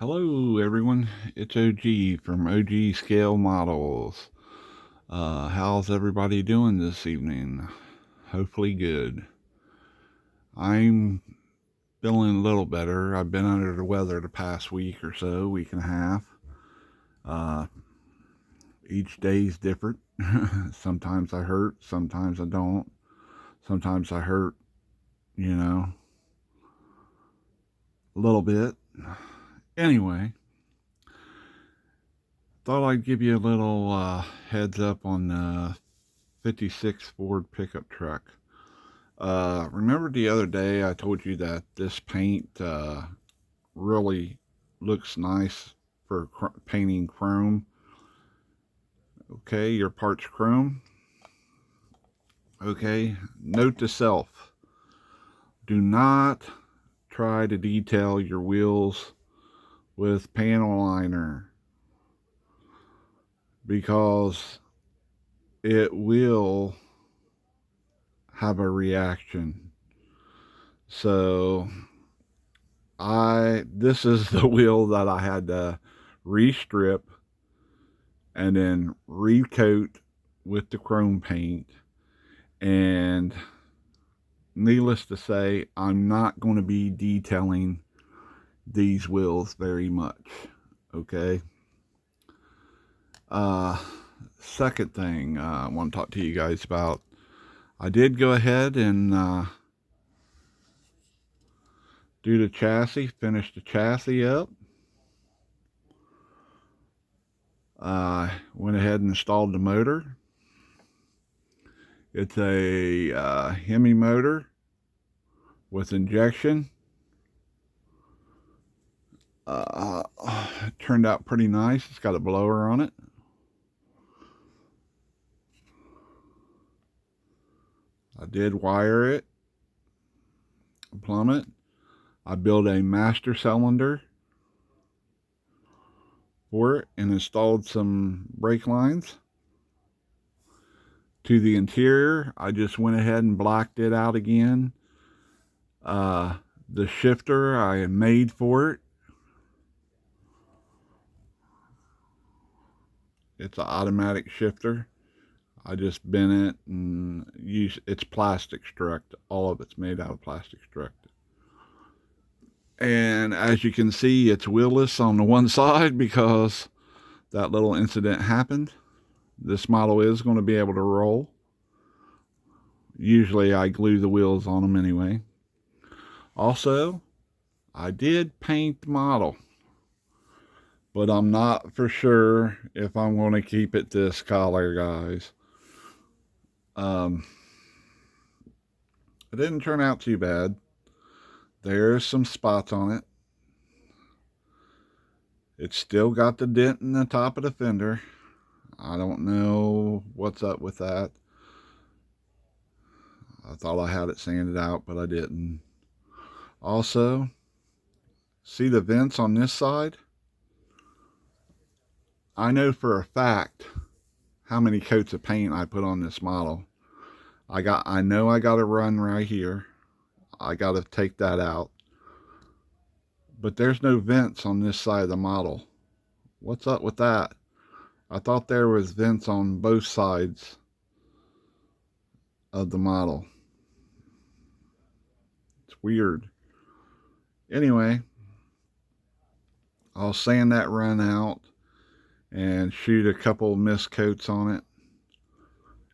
Hello everyone, it's OG from OG Scale Models. How's everybody doing this evening? Hopefully good. I'm feeling a little better. I've been under the weather the past week or so, week and a half. Uh, each day's different. Sometimes I hurt, sometimes I don't. Sometimes I hurt, you know, a little bit. Anyway, thought I'd give you a little heads up on the 56 Ford pickup truck. Remember the other day I told you that this paint really looks nice for painting chrome? Okay, your part's chrome. Okay, note to self, do not try to detail your wheels with panel liner because it will have a reaction. So this is the wheel that I had to restrip and then recoat with the chrome paint. And needless to say, I'm not going to be detailing these wheels very much. Okay. Second thing I want to talk to you guys about. I did go ahead and do the chassis, finish the chassis up. Went ahead and installed the motor. It's a Hemi motor with injection. It turned out pretty nice. It's got a blower on it. I did wire it, plumb it. I built a master cylinder for it and installed some brake lines. To the interior, I just went ahead and blacked it out again. The shifter I made for it. It's an automatic shifter. I just bent it and it's plastic struct. All of it's made out of plastic struct. And as you can see, it's wheelless on the one side because that little incident happened. This model is going to be able to roll. Usually I glue the wheels on them anyway. Also, I did paint the model, but I'm not for sure if I'm going to keep it this color, guys. It didn't turn out too bad. There's some spots on it. It's still got the dent in the top of the fender. I don't know what's up with that. I thought I had it sanded out, but I didn't. Also, see the vents on this side? I know for a fact how many coats of paint I put on this model. I know I got a run right here. I got to take that out. But there's no vents on this side of the model. What's up with that? I thought there was vents on both sides of the model. It's weird. Anyway, I'll sand that run out and shoot a couple mist coats on it,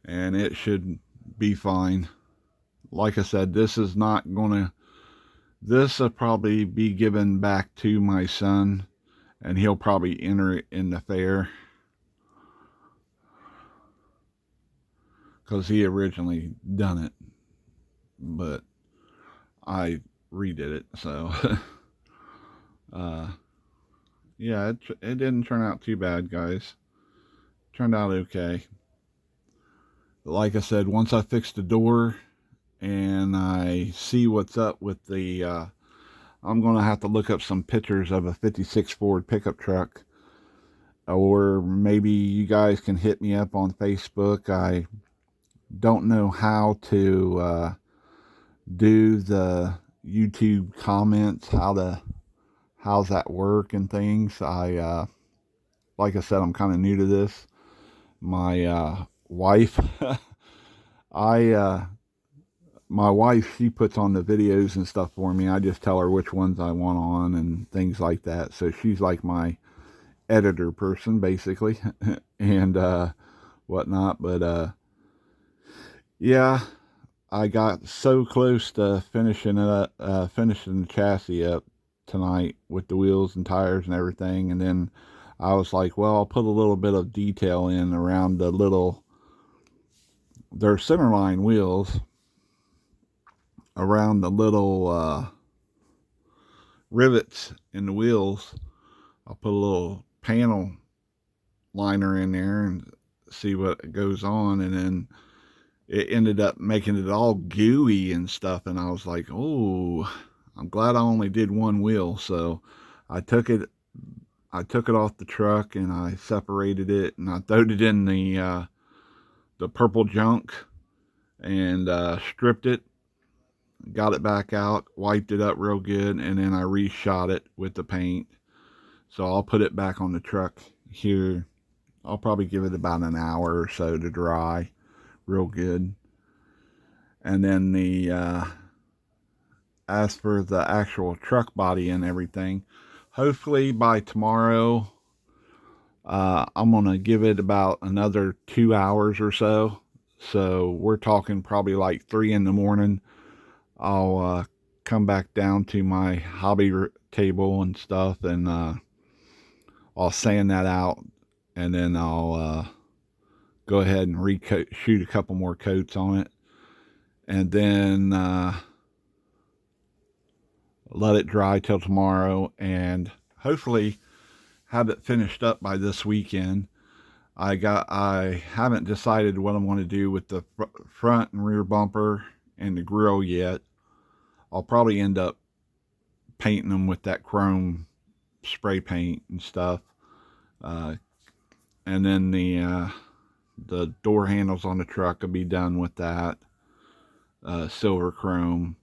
and it should be fine. Like I said, this is not gonna, this will probably be given back to my son, and he'll probably enter it in the fair because he originally done it, but I redid it. So yeah, it didn't turn out too bad, guys. Turned out okay. Like I said, once I fix the door and I see what's up with the I'm gonna have to look up some pictures of a 56 Ford pickup truck, or maybe you guys can hit me up on Facebook. I don't know how to do the YouTube comments, how how's that work and things. Like I said, I'm kind of new to this. My wife, I my wife, she puts on the videos and stuff for me. I just tell her which ones I want on and things like that. So she's like my editor person, basically, and whatnot. But yeah, I got so close to finishing finishing the chassis up tonight with the wheels and tires and everything, and then I was like, well, I'll put a little bit of detail in around they're centerline wheels, around the little rivets in the wheels. I'll put a little panel liner in there and see what goes on, and then it ended up making it all gooey and stuff, and I was like, oh, I'm glad I only did one wheel. So I took it off the truck and I separated it, and I throwed it in the purple junk and stripped it, got it back out, wiped it up real good, and then I reshot it with the paint. So I'll put it back on the truck here. I'll probably give it about an hour or so to dry real good. And then as for the actual truck body and everything, hopefully by tomorrow, I'm going to give it about another 2 hours or so. So we're talking probably like 3 in the morning. I'll come back down to my hobby table and stuff, and I'll sand that out, and then I'll go ahead and shoot a couple more coats on it, and then let it dry till tomorrow, and hopefully have it finished up by this weekend. I haven't decided what I'm going to do with the front and rear bumper and the grill yet. I'll probably end up painting them with that chrome spray paint and stuff. And then the door handles on the truck will be done with that silver chrome.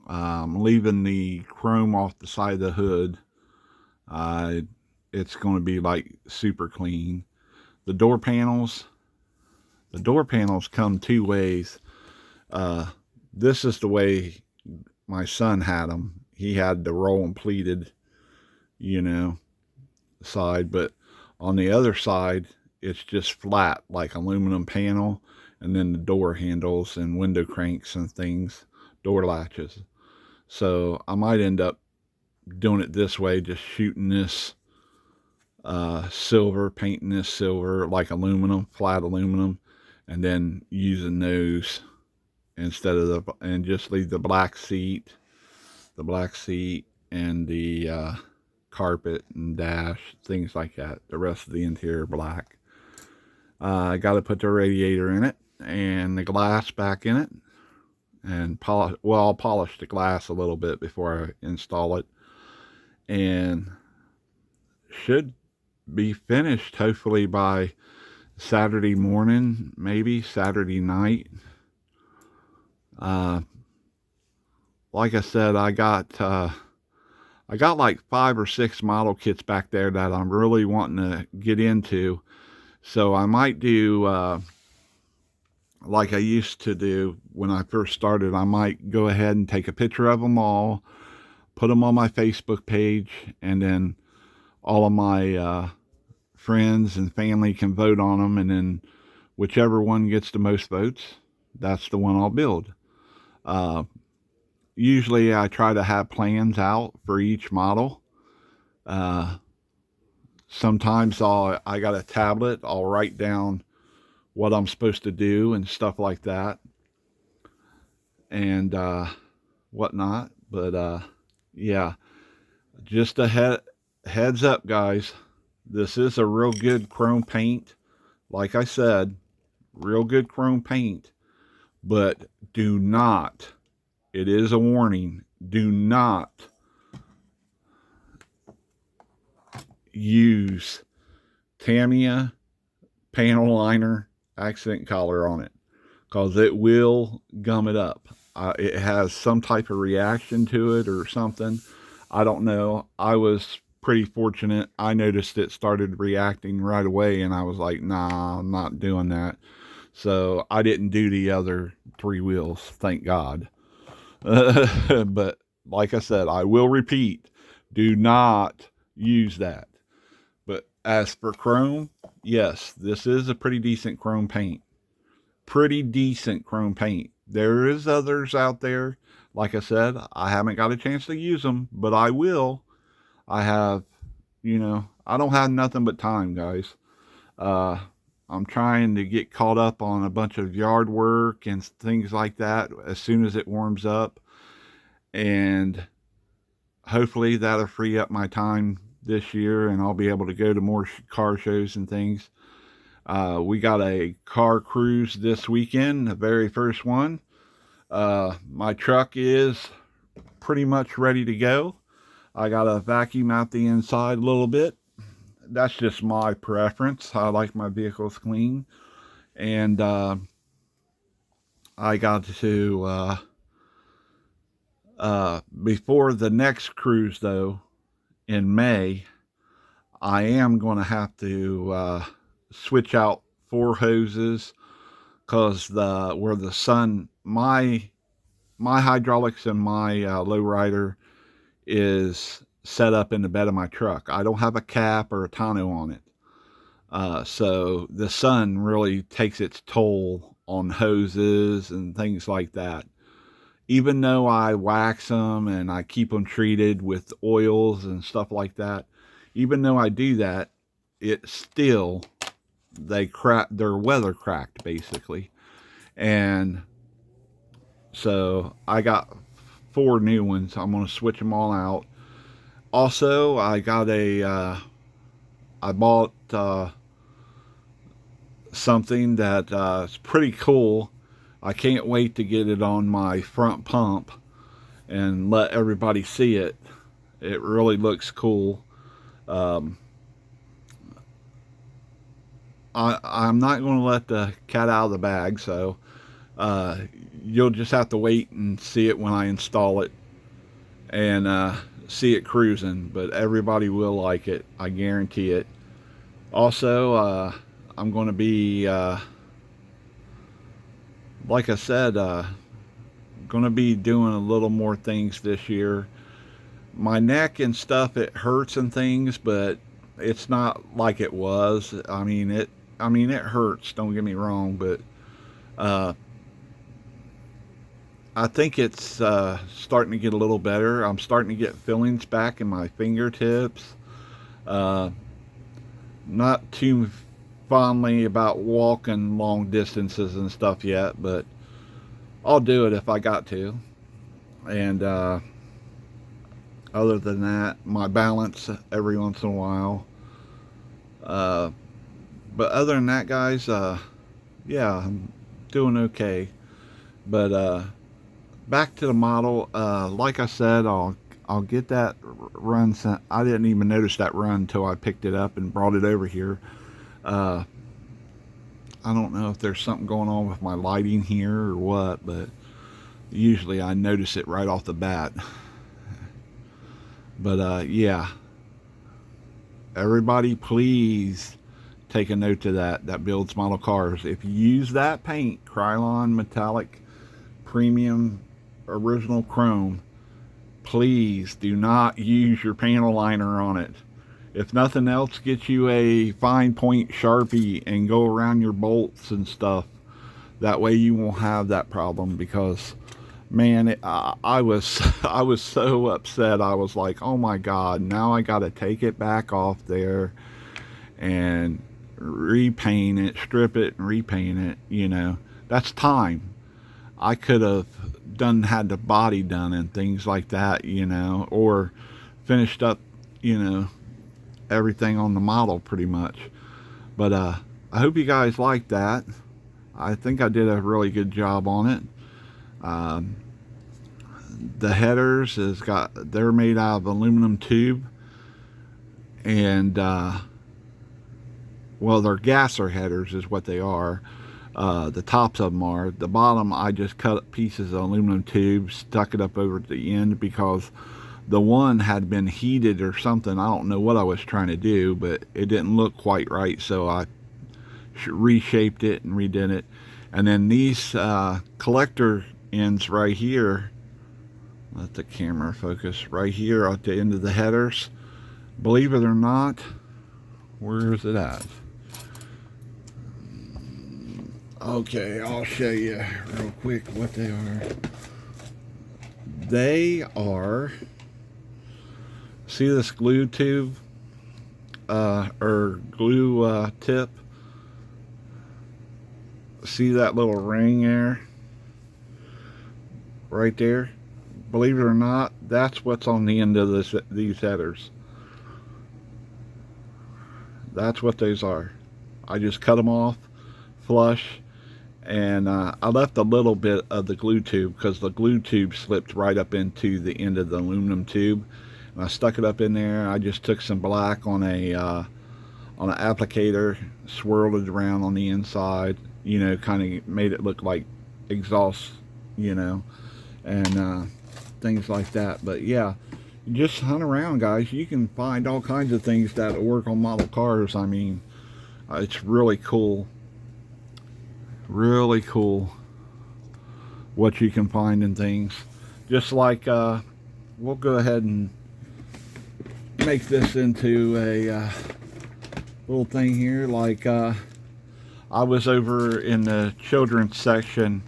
Leaving the chrome off the side of the hood. It's going to be like super clean. The door panels come two ways. This is the way my son had them. He had the roll and pleated, side, but on the other side, it's just flat, like aluminum panel, and then the door handles and window cranks and things, door latches. So I might end up doing it this way, just shooting this silver, painting this silver like aluminum, flat aluminum, and then using those instead of and just leave the black seat and the carpet and dash, things like that. The rest of the interior black. I got to put the radiator in it and the glass back in it, and I'll polish the glass a little bit before I install it, and should be finished hopefully by Saturday morning, maybe Saturday night. Like I said, I got like 5 or 6 model kits back there that I'm really wanting to get into. So I might do like I used to do when I first started. I might go ahead and take a picture of them all, put them on my Facebook page, and then all of my friends and family can vote on them, and then whichever one gets the most votes, that's the one I'll build. Usually I try to have plans out for each model. Sometimes I got a tablet, I'll write down what I'm supposed to do and stuff like that, and whatnot. But yeah, just a heads up, guys. This is a real good chrome paint. Like I said, real good chrome paint. But do not, it is a warning, do not use Tamiya panel liner accident color on it, because it will gum it up. It has some type of reaction to it or something. I don't know. I was pretty fortunate. I noticed it started reacting right away, and I was like, nah, I'm not doing that. So I didn't do the other 3 wheels, thank God. But like I said, I will repeat, do not use that. But as for chrome, yes, this is a pretty decent chrome paint. Pretty decent chrome paint. There is others out there. Like I said, I haven't got a chance to use them, but I will. I have, I don't have nothing but time, guys. Uh, I'm trying to get caught up on a bunch of yard work and things like that as soon as it warms up. And hopefully that'll free up my time this year and I'll be able to go to more car shows and things. We got a car cruise this weekend, the very first one. My truck is pretty much ready to go. I got to vacuum out the inside a little bit. That's just my preference. I like my vehicles clean. And I got to, before the next cruise, though, in May, I am going to have to switch out 4 hoses because where the sun, my hydraulics and my lowrider is set up in the bed of my truck. I don't have a cap or a tonneau on it. So the sun really takes its toll on hoses and things like that. Even though I wax them and I keep them treated with oils and stuff like that, even though I do that, it still, they're weather cracked basically. And so I got 4 new ones. I'm going to switch them all out. Also, I got I bought something that is pretty cool. I can't wait to get it on my front pump and let everybody see it. It really looks cool. I'm not going to let the cat out of the bag, so you'll just have to wait and see it when I install it and see it cruising. But everybody will like it, I guarantee it. Also, I'm going to be, like I said, going to be doing a little more things this year. My neck and stuff, it hurts and things, but it's not like it was. I mean, it hurts, don't get me wrong, but I think it's starting to get a little better. I'm starting to get feelings back in my fingertips. Not too fondly about walking long distances and stuff yet, but I'll do it if I got to. And other than that, my balance every once in a while. But other than that, guys, yeah, I'm doing okay. But back to the model. Like I said, I'll get that run sent. I didn't even notice that run until I picked it up and brought it over here. I don't know if there's something going on with my lighting here or what, but usually I notice it right off the bat. But yeah, everybody please take a note to that builds model cars. If you use that paint, Krylon Metallic Premium Original Chrome, please do not use your panel liner on it. If nothing else, get you a fine point Sharpie and go around your bolts and stuff. That way you won't have that problem, because man, I was so upset. I was like, oh my God, now I got to take it back off there and repaint it, strip it and repaint it. You know, that's time. I could have had the body done and things like that, you know, or finished up, you know, everything on the model pretty much. But I hope you guys like that. I think I did a really good job on it. The headers they're made out of aluminum tube, and well, they're gasser headers is what they are. The tops of them are. The bottom, I just cut pieces of aluminum tube, stuck it up over at the end, because the one had been heated or something. I don't know what I was trying to do, but it didn't look quite right, so I reshaped it and redid it. And then these collector ends right here, let the camera focus, right here at the end of the headers. Believe it or not, where is it at? Okay, I'll show you real quick what they are. They are, see this glue tube, or glue tip? See that little ring there? Right there? Believe it or not, that's what's on the end of these headers. That's what those are. I just cut them off flush, and I left a little bit of the glue tube because the glue tube slipped right up into the end of the aluminum tube, and I stuck it up in there. I just took some black on an applicator, swirled it around on the inside, you know, kind of made it look like exhaust, you know, and things like that. But yeah, just hunt around, guys. You can find all kinds of things that work on model cars. I mean, it's really cool. Really cool what you can find in things. Just like we'll go ahead and make this into a little thing here. Like I was over in the children's section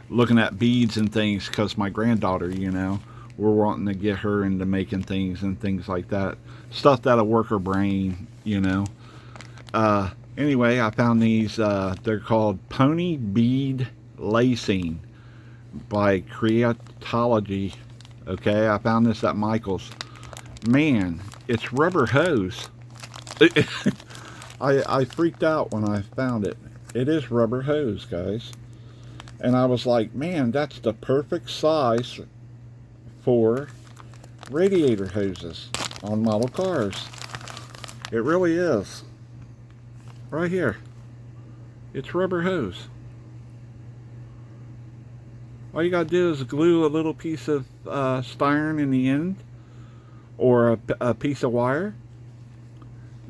looking at beads and things because my granddaughter, you know, we're wanting to get her into making things and things like that, stuff that'll work her brain, you know. Anyway, I found these, they're called Pony Bead Lacing by Creatology. Okay, I found this at Michael's. Man, it's rubber hose. I freaked out when I found it. It is rubber hose, guys. And I was like, man, that's the perfect size for radiator hoses on model cars. It really is. Right here, it's rubber hose. All you gotta do is glue a little piece of styrene in the end, or a piece of wire,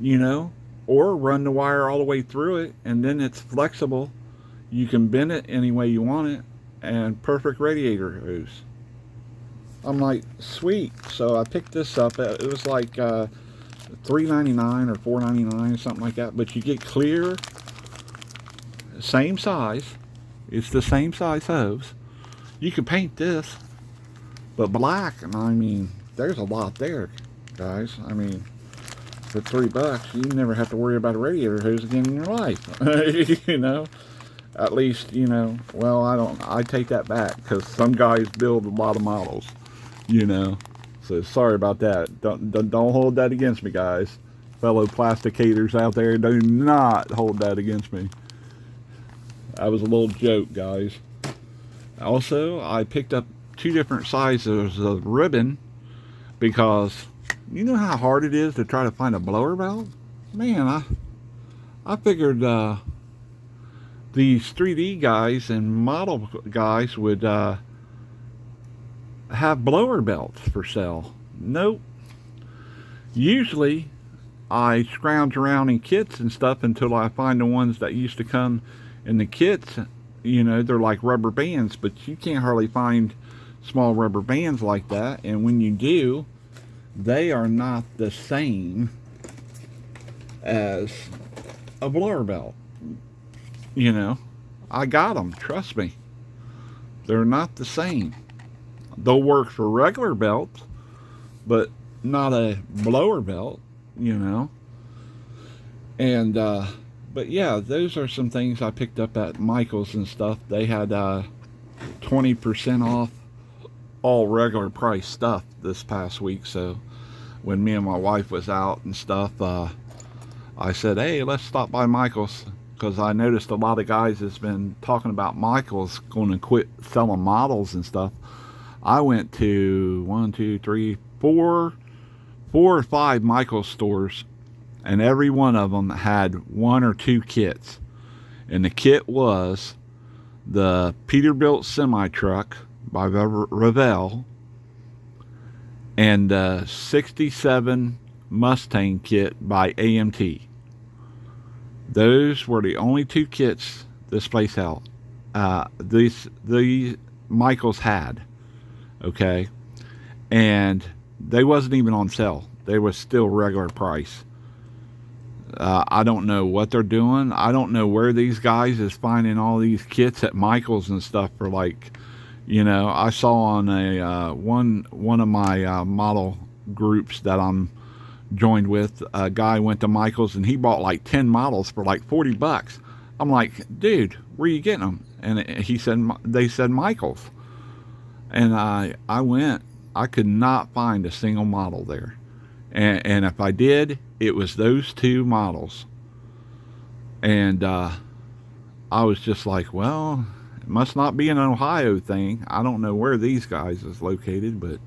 you know, or run the wire all the way through it, and then it's flexible. You can bend it any way you want it, and perfect radiator hose. I'm like, sweet. So I picked this up. It was like $3.99 or $4.99, something like that. But you get clear, same size. It's the same size hose. You can paint this, but black. And I mean, there's a lot there, guys. I mean, for $3, you never have to worry about a radiator hose again in your life. You know, at least, you know. Well, I take that back because some guys build a lot of models, you know. So sorry about that. Don't hold that against me, guys. Fellow plasticators out there, do not hold that against me. That was a little joke, guys. Also, I picked up 2 different sizes of ribbon because you know how hard it is to try to find a blower belt? Man, I figured these 3D guys and model guys would have blower belts for sale. Nope. Usually I scrounge around in kits and stuff until I find the ones that used to come in the kits. You know, they're like rubber bands, but you can't hardly find small rubber bands like that. And when you do, they are not the same as a blower belt. You know, I got them, trust me. They're not the same. They'll work for regular belts, but not a blower belt, you know. And but yeah, those are some things I picked up at Michael's and stuff. They had 20% off all regular price stuff this past week. So when me and my wife was out and stuff, I said, hey, let's stop by Michael's, because I noticed a lot of guys has been talking about Michael's going to quit selling models and stuff. I went to 4 or 5 Michael's stores, and every one of them had 1 or 2 kits. And the kit was the Peterbilt semi-truck by Revell, and 67 Mustang kit by AMT. Those were the only two kits this place held. These Michaels had, okay, and they wasn't even on sale. They was still regular price. I don't know what they're doing. I don't know where these guys is finding all these kits at Michaels and stuff for, like, I saw on a one of my model groups that I'm joined with, a guy went to Michaels and he bought like 10 models for like $40. I'm like, dude, where are you getting them? And he said, they said Michaels. And I went, I could not find a single model there. And if I did, it was those two models. And I was just like, well, it must not be an Ohio thing. I don't know where these guys is located, but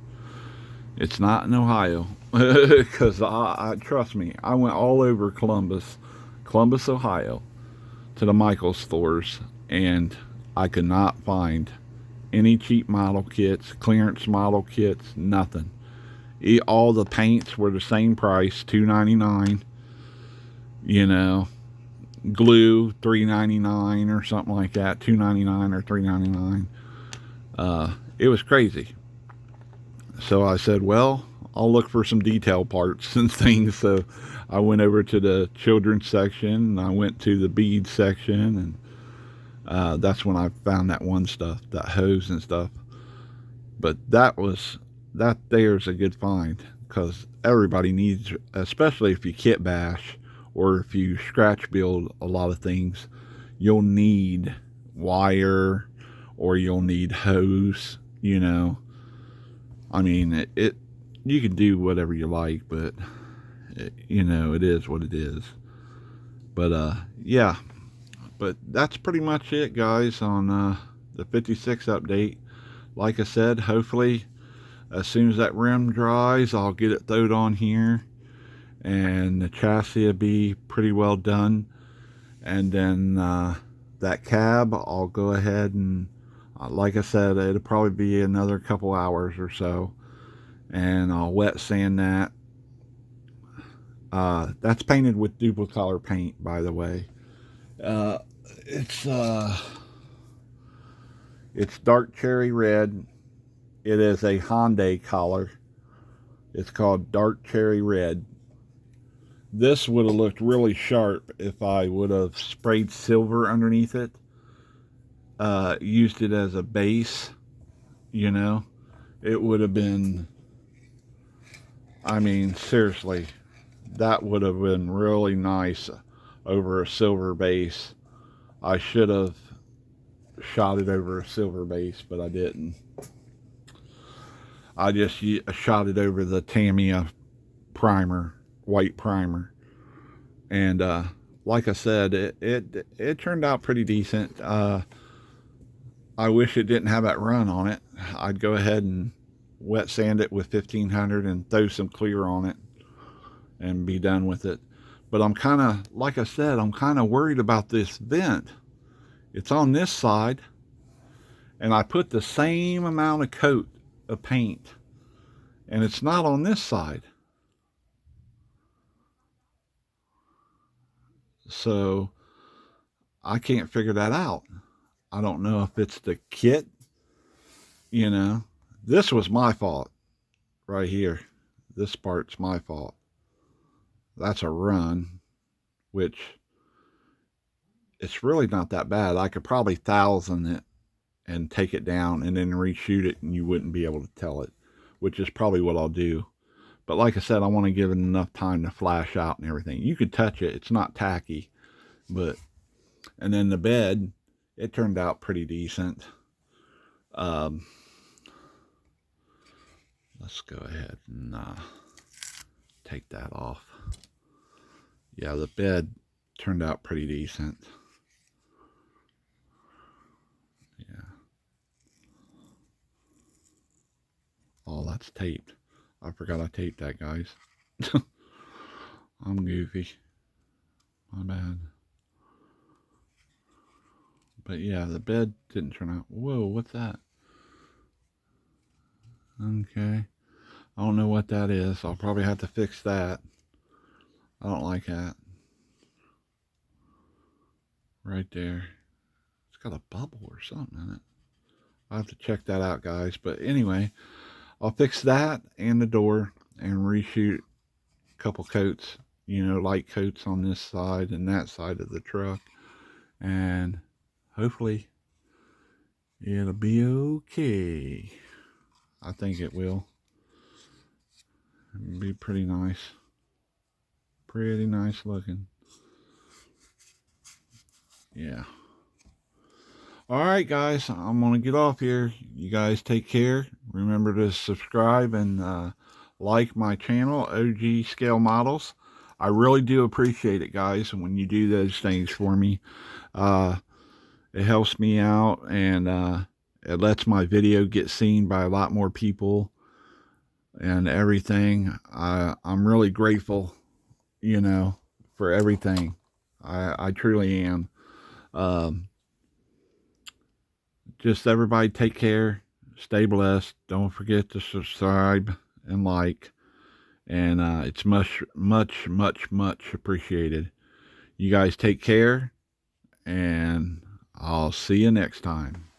it's not in Ohio. Because I trust me, I went all over Columbus, Ohio, to the Michaels stores, and I could not find any cheap model kits, clearance model kits, nothing. All the paints were the same price, $2.99. Glue $3.99 or something like that, $2.99 or $3.99. It was crazy. So I said, well, I'll look for some detail parts and things. So I went over to the children's section, and I went to the bead section, and that's when I found that one stuff, that hose and stuff. But that there's a good find, because everybody needs, especially if you kit bash or if you scratch build a lot of things, you'll need wire or you'll need hose. I mean, you can do whatever you like, but it is what it is. But yeah, but that's pretty much it, guys, on the 56 update. Like I said, hopefully as soon as that rim dries, I'll get it thrown on here, and the chassis will be pretty well done. And then that cab, I'll go ahead and, like I said, it'll probably be another couple hours or so, and I'll wet sand that. That's painted with Duplicolor paint, by the way. It's dark cherry red. It is a Hyundai color. It's called dark cherry red. This would have looked really sharp if I would have sprayed silver underneath it. Used it as a base. It would have been, I mean, seriously, that would have been really nice over a silver base. I should have shot it over a silver base, but I didn't. I just shot it over the Tamiya primer, white primer. And like I said, it turned out pretty decent. I wish it didn't have that run on it. I'd go ahead and wet sand it with 1500 and throw some clear on it and be done with it. But I'm kind of, like I said, I'm kind of worried about this vent. It's on this side, and I put the same amount of coat of paint, and it's not on this side. So I can't figure that out. I don't know if it's the kit. This was my fault right here. This part's my fault. That's a run, which it's really not that bad. I could probably 1,000 it and take it down and then reshoot it, and you wouldn't be able to tell it, which is probably what I'll do. But like I said, I want to give it enough time to flash out and everything. You could touch it. It's not tacky. And then the bed, it turned out pretty decent. Let's go ahead and take that off. Yeah, the bed turned out pretty decent. Yeah. Oh, that's taped. I forgot I taped that, guys. I'm goofy. My bad. But yeah, the bed didn't turn out. Whoa, what's that? Okay. I don't know what that is. I'll probably have to fix that. I don't like that. Right there. It's got a bubble or something in it. I'll have to check that out, guys. But anyway, I'll fix that and the door and reshoot a couple coats, light coats on this side and that side of the truck. And hopefully it'll be okay. I think it will. It'll be pretty nice. Pretty nice looking. Yeah. All right, guys, I'm going to get off here. You guys take care. Remember to subscribe and like my channel, OG Scale Models. I really do appreciate it, guys, when you do those things for me. It helps me out, and it lets my video get seen by a lot more people and everything. I'm really grateful, for everything. I truly am. Just everybody take care, stay blessed. Don't forget to subscribe and like, and it's much, much, much, much appreciated. You guys take care, and I'll see you next time.